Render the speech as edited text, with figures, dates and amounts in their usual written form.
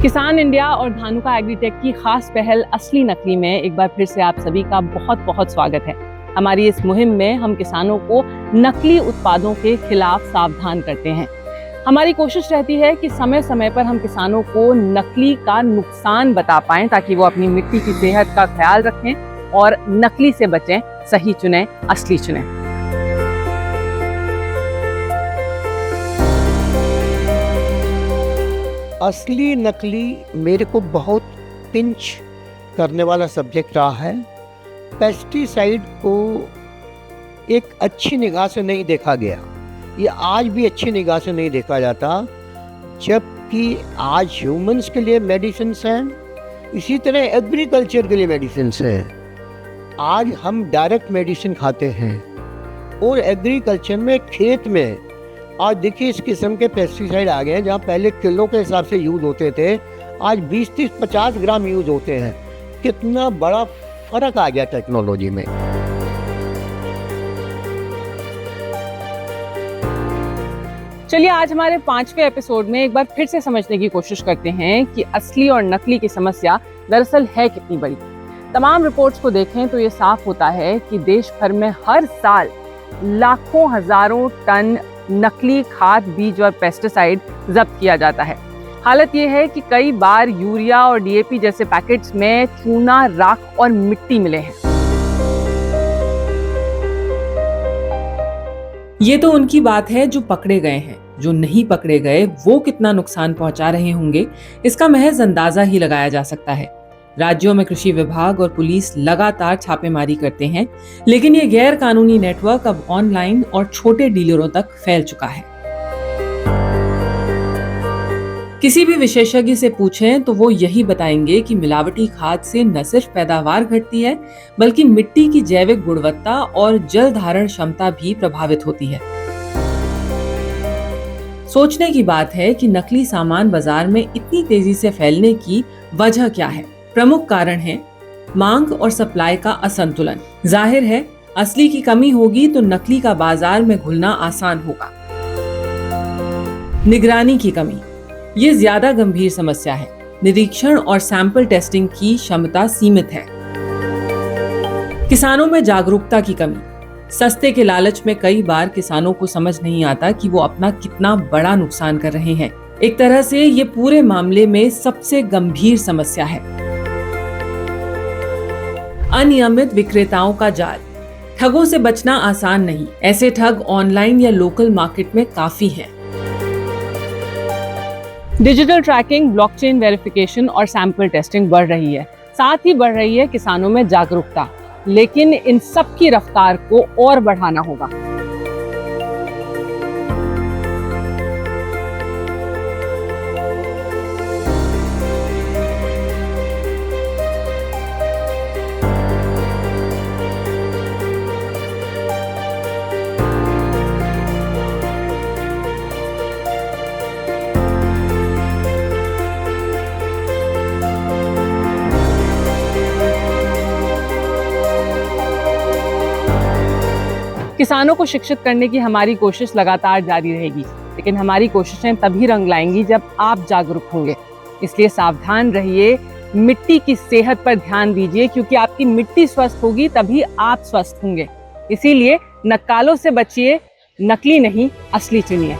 किसान इंडिया और धानुका एग्रीटेक की खास पहल असली नकली में एक बार फिर से आप सभी का बहुत बहुत स्वागत है। हमारी इस मुहिम में हम किसानों को नकली उत्पादों के खिलाफ सावधान करते हैं। हमारी कोशिश रहती है कि समय समय पर हम किसानों को नकली का नुकसान बता पाएं ताकि वो अपनी मिट्टी की सेहत का ख्याल रखें और नकली से बचें, सही चुनें, असली चुनें। असली नकली मेरे को बहुत पिंच करने वाला सब्जेक्ट रहा है। पेस्टिसाइड को एक अच्छी निगाह से नहीं देखा गया, ये आज भी अच्छी निगाह से नहीं देखा जाता, जबकि आज ह्यूमंस के लिए मेडिसिन्स हैं, इसी तरह एग्रीकल्चर के लिए मेडिसिन्स हैं। आज हम डायरेक्ट मेडिसिन खाते हैं और एग्रीकल्चर में खेत में आज देखिए इस किस्म के पेस्टिसाइड आ गए हैं, जहाँ पहले किलो के हिसाब से यूज़ होते थे, आज 20, 30, 50 ग्राम यूज़ होते हैं। कितना बड़ा फर्क आ गया टेक्नोलॉजी में। चलिए आज हमारे 5वें एपिसोड में एक बार फिर से समझने की कोशिश करते हैं कि असली और नकली की समस्या दरअसल है कितनी बड़ी। तमाम रिपोर्ट्स को देखें तो ये साफ होता है कि देश भर में हर साल लाखों हजारों टन नकली खाद, बीज और पेस्टिसाइड जब्त किया जाता है। हालत यह है कि कई बार यूरिया और डीएपी जैसे पैकेट्स में चूना, राख और मिट्टी मिले हैं। ये तो उनकी बात है जो पकड़े गए हैं, जो नहीं पकड़े गए वो कितना नुकसान पहुंचा रहे होंगे इसका महज अंदाजा ही लगाया जा सकता है। राज्यों में कृषि विभाग और पुलिस लगातार छापेमारी करते हैं, लेकिन ये गैर कानूनी नेटवर्क अब ऑनलाइन और छोटे डीलरों तक फैल चुका है। किसी भी विशेषज्ञ से पूछें तो वो यही बताएंगे कि मिलावटी खाद से न सिर्फ पैदावार घटती है, बल्कि मिट्टी की जैविक गुणवत्ता और जल धारण क्षमता भी प्रभावित होती है। सोचने की बात है कि नकली सामान बाजार में इतनी तेजी से फैलने की वजह क्या है। प्रमुख कारण है मांग और सप्लाई का असंतुलन। जाहिर है असली की कमी होगी तो नकली का बाजार में घुलना आसान होगा। निगरानी की कमी, ये ज्यादा गंभीर समस्या है। निरीक्षण और सैंपल टेस्टिंग की क्षमता सीमित है। किसानों में जागरूकता की कमी। सस्ते के लालच में कई बार किसानों को समझ नहीं आता कि वो अपना कितना बड़ा नुकसान कर रहे हैं। एक तरह से ये पूरे मामले में सबसे गंभीर समस्या है। अनियमित विक्रेताओं का जाल। ठगों से बचना आसान नहीं। ऐसे ठग ऑनलाइन या लोकल मार्केट में काफी हैं। डिजिटल ट्रैकिंग, ब्लॉकचेन वेरिफिकेशन और सैंपल टेस्टिंग बढ़ रही है, साथ ही बढ़ रही है किसानों में जागरूकता। लेकिन इन सब की रफ्तार को और बढ़ाना होगा। किसानों को शिक्षित करने की हमारी कोशिश लगातार जारी रहेगी, लेकिन हमारी कोशिशें तभी रंग लाएंगी जब आप जागरूक होंगे। इसलिए सावधान रहिए, मिट्टी की सेहत पर ध्यान दीजिए, क्योंकि आपकी मिट्टी स्वस्थ होगी तभी आप स्वस्थ होंगे। इसीलिए नक्कालों से बचिए, नकली नहीं असली चुनिए।